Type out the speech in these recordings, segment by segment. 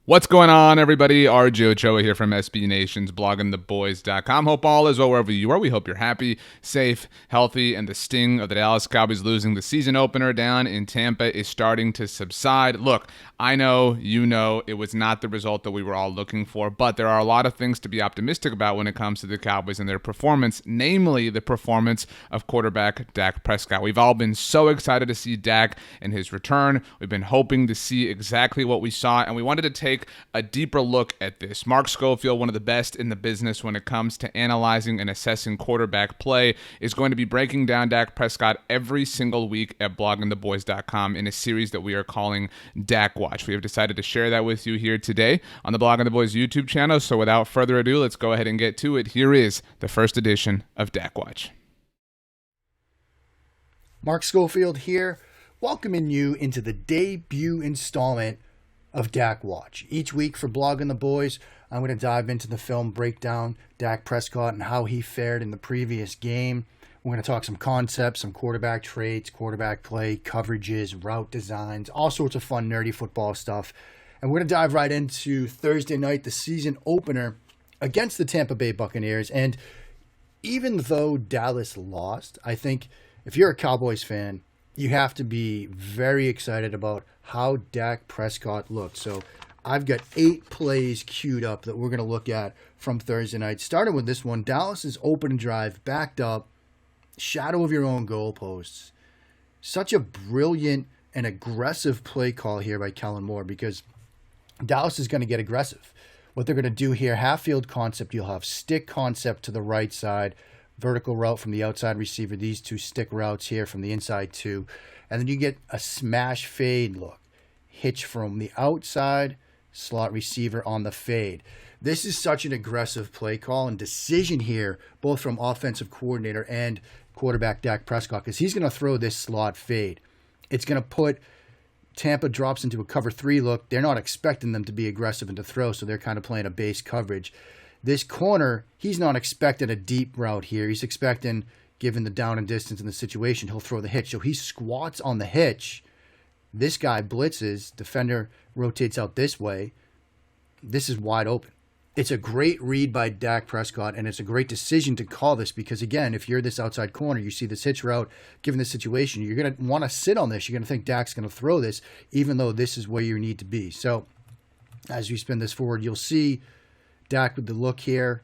What's going on, everybody? RJ Ochoa here from SB Nation's bloggingtheboys.com. Hope all is well wherever you are. We hope you're happy, safe, healthy, and the sting of the Dallas Cowboys losing the season opener down in Tampa is starting to subside. Look, I know, you know, it was not the result that we were all looking for, but there are a lot of things to be optimistic about when it comes to the Cowboys and their performance, namely the performance of quarterback Dak Prescott. We've all been so excited to see Dak and his return. We've been hoping to see exactly what we saw, and we wanted to take a deeper look at this. Mark Schofield, one of the best in the business when it comes to analyzing and assessing quarterback play, is going to be breaking down Dak Prescott every single week at bloggingtheboys.com in a series that we are calling Dak Watch. We have decided to share that with you here today on the Blogging the Boys YouTube channel. So without further ado, let's go ahead and get to it. Here is the first edition of Dak Watch. Mark Schofield here, welcoming you into the debut installment of Dak Watch. Each week for Blogging the Boys, I'm going to dive into the film, break down Dak Prescott and how he fared in the previous game. We're going to talk some concepts, some quarterback traits, quarterback play, coverages, route designs, all sorts of fun, nerdy football stuff. And we're going to dive right into Thursday night, the season opener against the Tampa Bay Buccaneers. And even though Dallas lost, I think if you're a Cowboys fan, you have to be very excited about how Dak Prescott looked. So I've got 8 plays queued up that we're going to look at from Thursday night. Starting with this one, Dallas's opening drive, backed up, shadow of your own goalposts. Such a brilliant and aggressive play call here by Kellen Moore, because Dallas is going to get aggressive. What they're going to do here, half field concept, you'll have stick concept to the right side, vertical route from the outside receiver, these 2 stick routes here from the inside 2. And then you get a smash fade look. Hitch from the outside, slot receiver on the fade. This is such an aggressive play call and decision here, both from offensive coordinator and quarterback Dak Prescott, because he's going to throw this slot fade. It's going to put Tampa drops into a cover 3 look. They're not expecting them to be aggressive and to throw, so they're kind of playing a base coverage. This corner, he's not expecting a deep route here. He's expecting, given the down and distance and the situation, he'll throw the hitch. So he squats on the hitch. This guy blitzes. Defender rotates out this way. This is wide open. It's a great read by Dak Prescott, and it's a great decision to call this because, again, if you're this outside corner, you see this hitch route, given the situation, you're going to want to sit on this. You're going to think Dak's going to throw this, even though this is where you need to be. So as we spin this forward, you'll see Dak with the look here.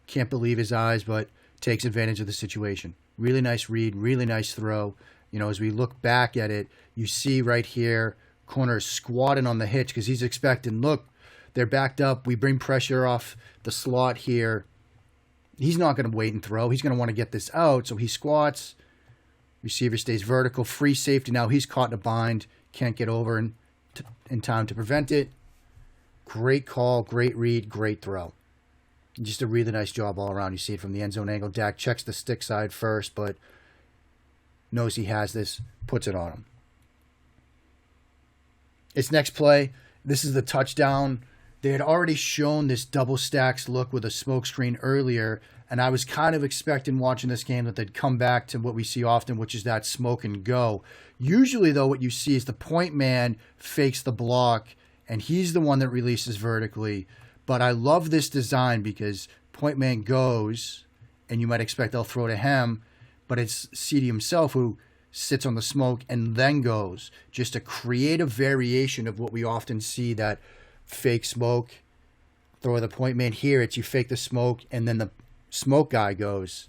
Can't believe his eyes, but takes advantage of the situation. Really nice read, really nice throw. You know, as we look back at it, you see right here, corner is squatting on the hitch because he's expecting, look, they're backed up. We bring pressure off the slot here. He's not going to wait and throw. He's going to want to get this out, so he squats. Receiver stays vertical, free safety. Now he's caught in a bind, can't get over in time to prevent it. Great call, great read, great throw. Just a really nice job all around. You see it from the end zone angle. Dak checks the stick side first, but knows he has this, puts it on him. Its next play, this is the touchdown. They had already shown this double stacks look with a smoke screen earlier, and I was kind of expecting watching this game that they'd come back to what we see often, which is that smoke and go. Usually, though, what you see is the point man fakes the block, and he's the one that releases vertically. But I love this design because point man goes, and you might expect they'll throw to him, but it's CD himself who sits on the smoke and then goes. Just a creative variation of what we often see, that fake smoke, throw the point man. Here, it's you fake the smoke, and then the smoke guy goes.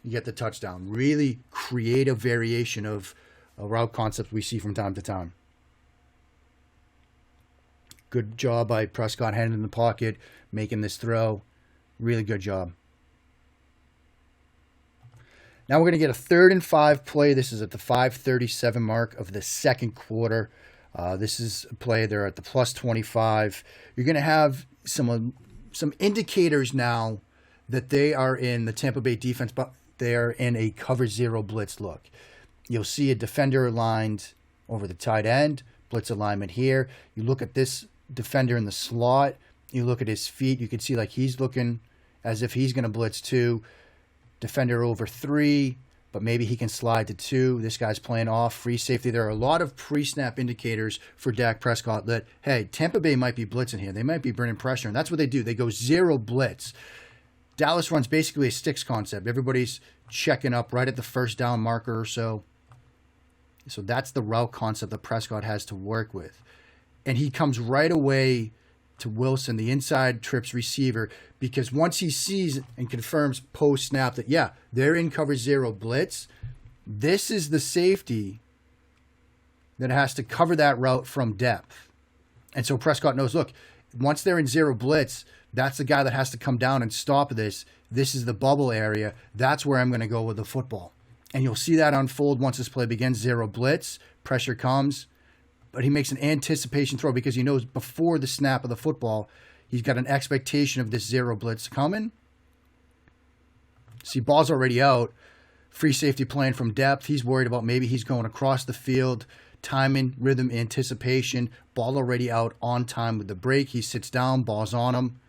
You get the touchdown. Really creative variation of a route concept we see from time to time. Good job by Prescott, hand in the pocket, making this throw. Really good job. Now we're going to get a 3rd and 5 play. This is at the 5:37 mark of the second quarter. This is a play. They're at the plus 25. You're going to have some indicators now that they are in the Tampa Bay defense, but they are in a cover 0 blitz look. You'll see a defender aligned over the tight end, blitz alignment here. You look at this defender in the slot. You look at his feet. You can see like he's looking as if he's going to blitz 2. Defender over 3, but maybe he can slide to 2. This guy's playing off, free safety. There are a lot of pre-snap indicators for Dak Prescott that, hey, Tampa Bay might be blitzing here. They might be bringing pressure, and that's what they do. They go 0 blitz. Dallas runs basically a sticks concept. Everybody's checking up right at the first down marker or so. So that's the route concept that Prescott has to work with. And he comes right away to Wilson, the inside trips receiver, because once he sees and confirms post-snap that, yeah, they're in cover 0 blitz, this is the safety that has to cover that route from depth. And so Prescott knows, look, once they're in 0 blitz, that's the guy that has to come down and stop this. This is the bubble area. That's where I'm going to go with the football. And you'll see that unfold once this play begins. 0 blitz, pressure comes, but he makes an anticipation throw because he knows before the snap of the football, he's got an expectation of this 0 blitz coming. See, ball's already out. Free safety playing from depth. He's worried about maybe he's going across the field. Timing, rhythm, anticipation. Ball already out on time with the break. He sits down, ball's on him.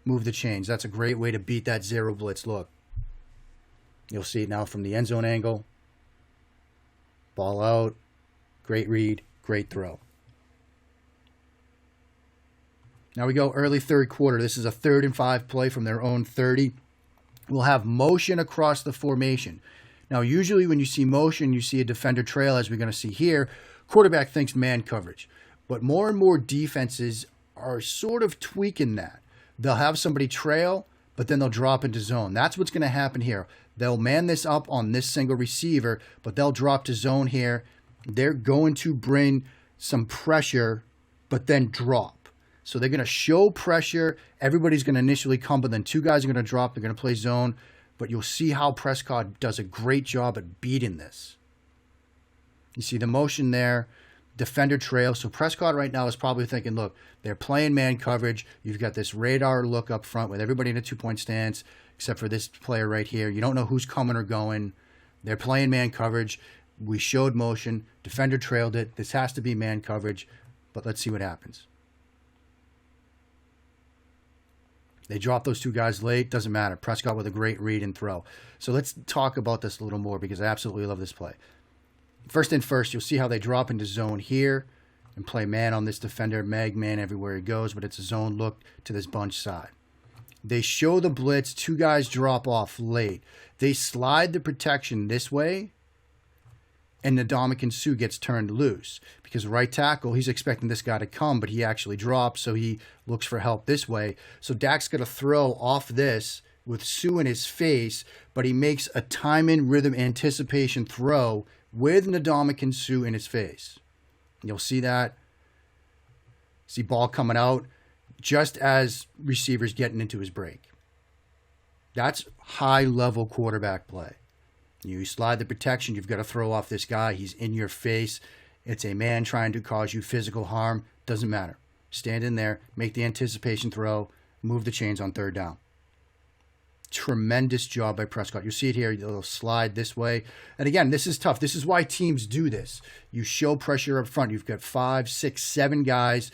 Move the chains. That's a great way to beat that 0 blitz look. You'll see it now from the end zone angle. Ball out. Great read. Great throw. Now we go early third quarter. This is a 3rd and 5 play from their own 30. We'll have motion across the formation. Now, usually when you see motion, you see a defender trail, as we're going to see here. Quarterback thinks man coverage. But more and more defenses are sort of tweaking that. They'll have somebody trail, but then they'll drop into zone. That's what's going to happen here. They'll man this up on this single receiver, but they'll drop to zone here. They're going to bring some pressure, but then drop. So they're going to show pressure. Everybody's going to initially come, but then 2 guys are going to drop. They're going to play zone. But you'll see how Prescott does a great job at beating this. You see the motion there, defender trail. So Prescott right now is probably thinking, look, they're playing man coverage. You've got this radar look up front with everybody in a 2-point stance, except for this player right here. You don't know who's coming or going. They're playing man coverage. We showed motion. Defender trailed it. This has to be man coverage, but let's see what happens. They drop those 2 guys late. Doesn't matter. Prescott with a great read and throw. So let's talk about this a little more because I absolutely love this play. First and first, you'll see how they drop into zone here and play man on this defender. Mag man everywhere he goes, but it's a zone look to this bunch side. They show the blitz. 2 guys drop off late. They slide the protection this way, and Ndamukong Suh gets turned loose because right tackle, he's expecting this guy to come, but he actually drops, so he looks for help this way. So Dak's going to throw off this with Suh in his face, but he makes a timing, rhythm, anticipation throw with Ndamukong Suh in his face. You'll see that. See ball coming out just as receiver's getting into his break. That's high-level quarterback play. You slide the protection, you've got to throw off this guy. He's in your face. It's a man trying to cause you physical harm. Doesn't matter. Stand in there, make the anticipation throw, move the chains on 3rd down. Tremendous job by Prescott. You see it here. They'll slide this way. And again, this is tough. This is why teams do this. You show pressure up front. You've got 5, 6, 7 guys.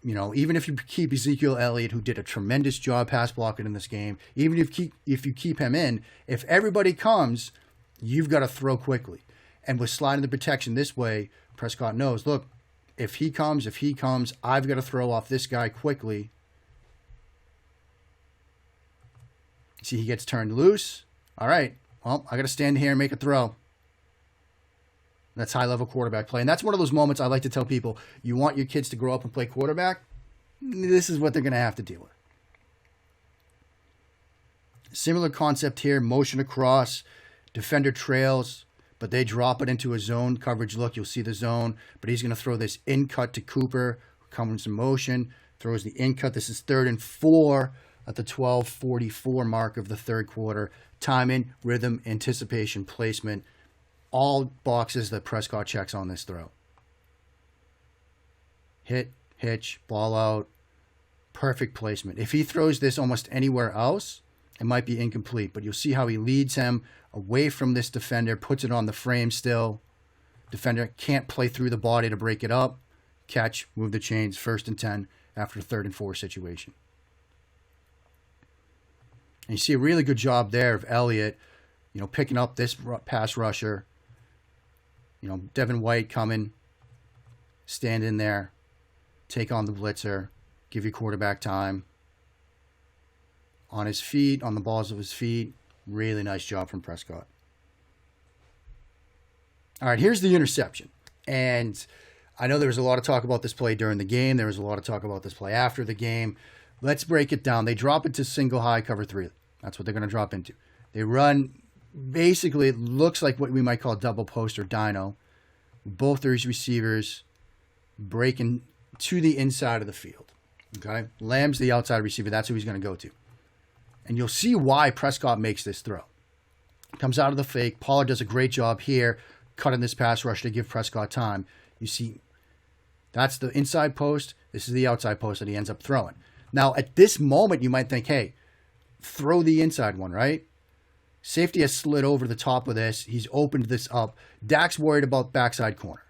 You know, even if you keep Ezekiel Elliott, who did a tremendous job pass blocking in this game, even if you keep him in, if everybody comes, you've got to throw quickly. And with sliding the protection this way, Prescott knows, look, if he comes, I've got to throw off this guy quickly. See, he gets turned loose. All right, well, I got to stand here and make a throw. That's high-level quarterback play. And that's one of those moments I like to tell people, you want your kids to grow up and play quarterback? This is what they're going to have to deal with. Similar concept here, motion across, defender trails, but they drop it into a zone coverage look. You'll see the zone, but he's going to throw this in-cut to Cooper, comes in motion, throws the in-cut. This is 3rd and 4 at the 12:44 mark of the 3rd quarter. Timing, rhythm, anticipation, placement. All boxes that Prescott checks on this throw. Hit, hitch, ball out. Perfect placement. If he throws this almost anywhere else, it might be incomplete. But you'll see how he leads him away from this defender, puts it on the frame still. Defender can't play through the body to break it up. Catch, move the chains, 1st and 10 after a 3rd and 4 situation. And you see a really good job there of Elliott picking up this pass rusher. Devin White coming, stand in there, take on the blitzer, give your quarterback time. On his feet, on the balls of his feet. Really nice job from Prescott. All right, here's the interception. And I know there was a lot of talk about this play during the game. There was a lot of talk about this play after the game. Let's break it down. They drop into single high cover 3. That's what they're going to drop into. They run, basically, it looks like what we might call double post or dino. Both these receivers breaking to the inside of the field. Okay? Lamb's the outside receiver. That's who he's going to go to. And you'll see why Prescott makes this throw. Comes out of the fake. Pollard does a great job here, cutting this pass rush to give Prescott time. You see, that's the inside post. This is the outside post that he ends up throwing. Now, at this moment, you might think, hey, throw the inside one, right? Safety has slid over the top of this. He's opened this up. Dak's worried about backside corner.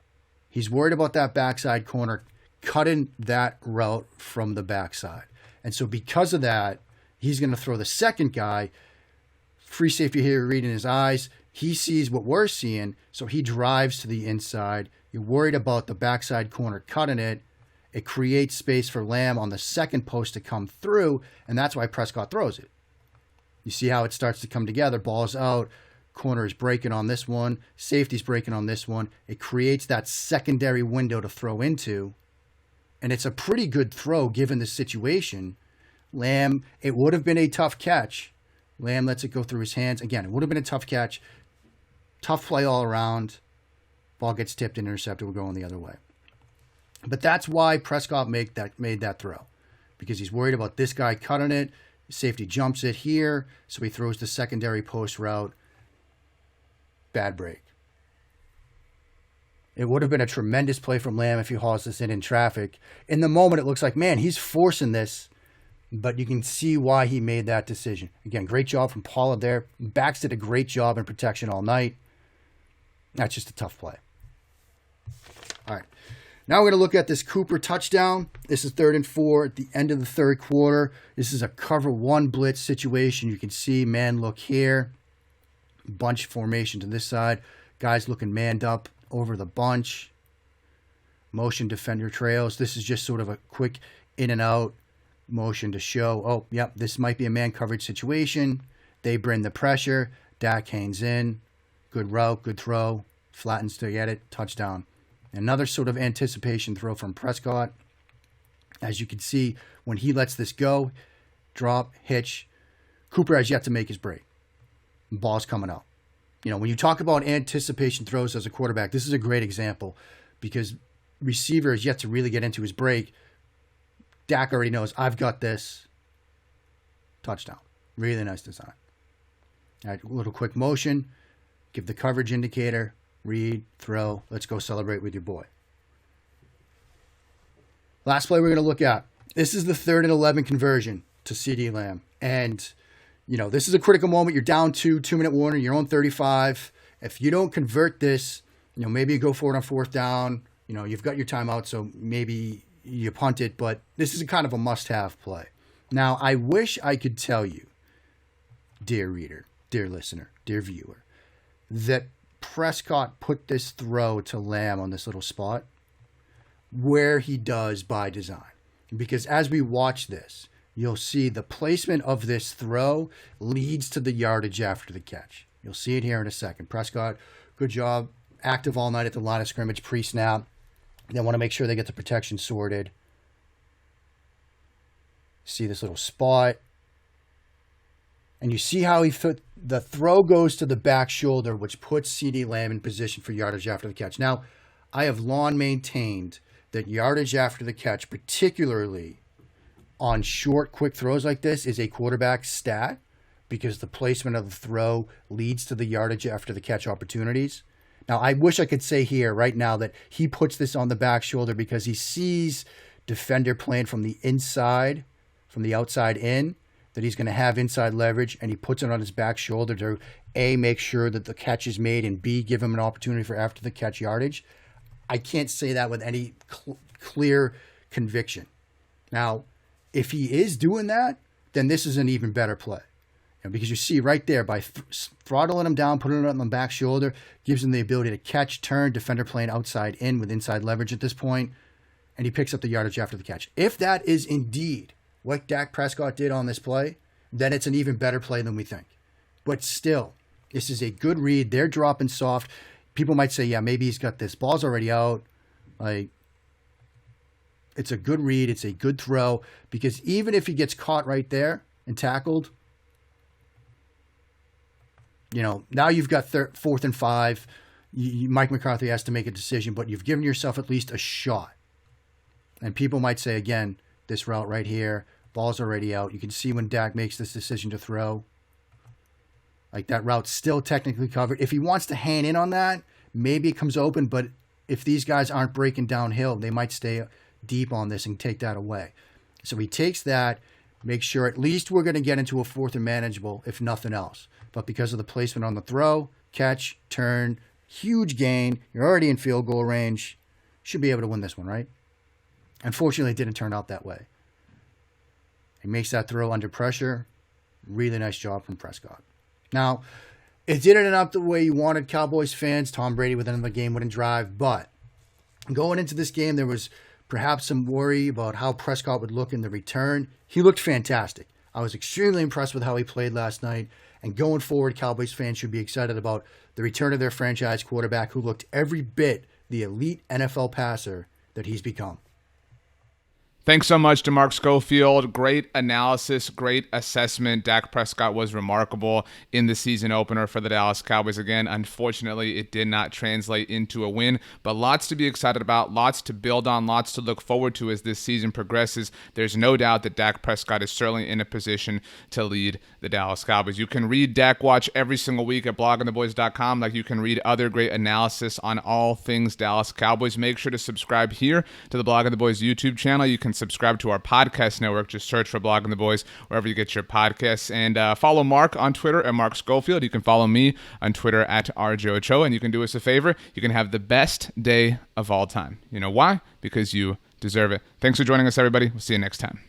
He's worried about that backside corner cutting that route from the backside. And so because of that, he's going to throw the second guy. Free safety here reading his eyes. He sees what we're seeing, so he drives to the inside. You're worried about the backside corner cutting it. It creates space for Lamb on the second post to come through, and that's why Prescott throws it. You see how it starts to come together. Ball's out. Corner is breaking on this one. Safety's breaking on this one. It creates that secondary window to throw into, and it's a pretty good throw given the situation. Lamb, it would have been a tough catch. Lamb lets it go through his hands. Again, it would have been a tough catch. Tough play all around. Ball gets tipped and intercepted. We're going the other way. But that's why Prescott made that throw. Because he's worried about this guy cutting it. Safety jumps it here. So he throws the secondary post route. Bad break. It would have been a tremendous play from Lamb if he hauls this in traffic. In the moment, it looks like, man, he's forcing this. But you can see why he made that decision. Again, great job from Pollard there. Backs did a great job in protection all night. That's just a tough play. All right. Now we're going to look at this Cooper touchdown. This is 3rd and 4 at the end of the third quarter. This is a cover 1 blitz situation. You can see man look here. Bunch formation to this side. Guys looking manned up over the bunch. Motion defender trails. This is just sort of a quick in and out. Motion to show, oh, yep, this might be a man coverage situation. They bring the pressure. Dak hangs in. Good route, good throw. Flattens to get it. Touchdown. Another sort of anticipation throw from Prescott. As you can see, when he lets this go, drop, hitch, Cooper has yet to make his break. Ball's coming up. When you talk about anticipation throws as a quarterback, this is a great example because receiver has yet to really get into his break. Dak already knows, I've got this. Touchdown. Really nice design. All right, a little quick motion. Give the coverage indicator. Read, throw. Let's go celebrate with your boy. Last play we're going to look at. This is the 3rd and 11 conversion to CeeDee Lamb. And, this is a critical moment. You're down 2-minute warning. You're on 35. If you don't convert this, maybe you go for it on 4th down. You've got your timeout, so maybe you punt it, but this is kind of a must-have play. Now, I wish I could tell you, dear reader, dear listener, dear viewer, that Prescott put this throw to Lamb on this little spot where he does by design. Because as we watch this, you'll see the placement of this throw leads to the yardage after the catch. You'll see it here in a second. Prescott, good job, active all night at the line of scrimmage pre-snap. They want to make sure they get the protection sorted. See this little spot. And you see how the throw goes to the back shoulder, which puts CeeDee Lamb in position for yardage after the catch. Now, I have long maintained that yardage after the catch, particularly on short, quick throws like this, is a quarterback stat because the placement of the throw leads to the yardage after the catch opportunities. Now, I wish I could say here right now that he puts this on the back shoulder because he sees defender playing from the inside, from the outside in, that he's going to have inside leverage, and he puts it on his back shoulder to, A, make sure that the catch is made, and B, give him an opportunity for after the catch yardage. I can't say that with any clear conviction. Now, if he is doing that, then this is an even better play. Because you see right there, by throttling him down, putting it on the back shoulder, gives him the ability to catch, turn, defender playing outside in with inside leverage at this point, and he picks up the yardage after the catch. If that is indeed what Dak Prescott did on this play, then it's an even better play than we think. But still, this is a good read. They're dropping soft. People might say, yeah, maybe he's got this. Ball's already out. It's a good read. It's a good throw, because even if he gets caught right there and tackled, now you've got 4th and 5. Mike McCarthy has to make a decision, but you've given yourself at least a shot. And people might say, again, this route right here, ball's already out. You can see when Dak makes this decision to throw. That route's still technically covered. If he wants to hang in on that, maybe it comes open, but if these guys aren't breaking downhill, they might stay deep on this and take that away. So he takes that, makes sure at least we're going to get into a 4th and manageable, if nothing else. But because of the placement on the throw, catch, turn, huge gain, you're already in field goal range, should be able to win this one, right? Unfortunately, it didn't turn out that way. He makes that throw under pressure. Really nice job from Prescott. Now, it didn't end up the way you wanted, Cowboys fans. Tom Brady with another game-winning drive. But going into this game, there was perhaps some worry about how Prescott would look in the return. He looked fantastic. I was extremely impressed with how he played last night. And going forward, Cowboys fans should be excited about the return of their franchise quarterback, who looked every bit the elite NFL passer that he's become. Thanks so much to Mark Schofield. Great analysis, great assessment. Dak Prescott was remarkable in the season opener for the Dallas Cowboys. Again, unfortunately, it did not translate into a win, but lots to be excited about, lots to build on, lots to look forward to as this season progresses. There's no doubt that Dak Prescott is certainly in a position to lead the Dallas Cowboys. You can read Dak Watch every single week at blogandtheboys.com, like you can read other great analysis on all things Dallas Cowboys. Make sure to subscribe here to the Blog and the Boys YouTube channel. You can subscribe to our podcast network. Just search for Blog and the Boys wherever you get your podcasts. And follow Mark on Twitter at Mark Schofield. You can follow me on Twitter at RJOchoa. And you can do us a favor. You can have the best day of all time. You know why? Because you deserve it. Thanks for joining us, everybody. We'll see you next time.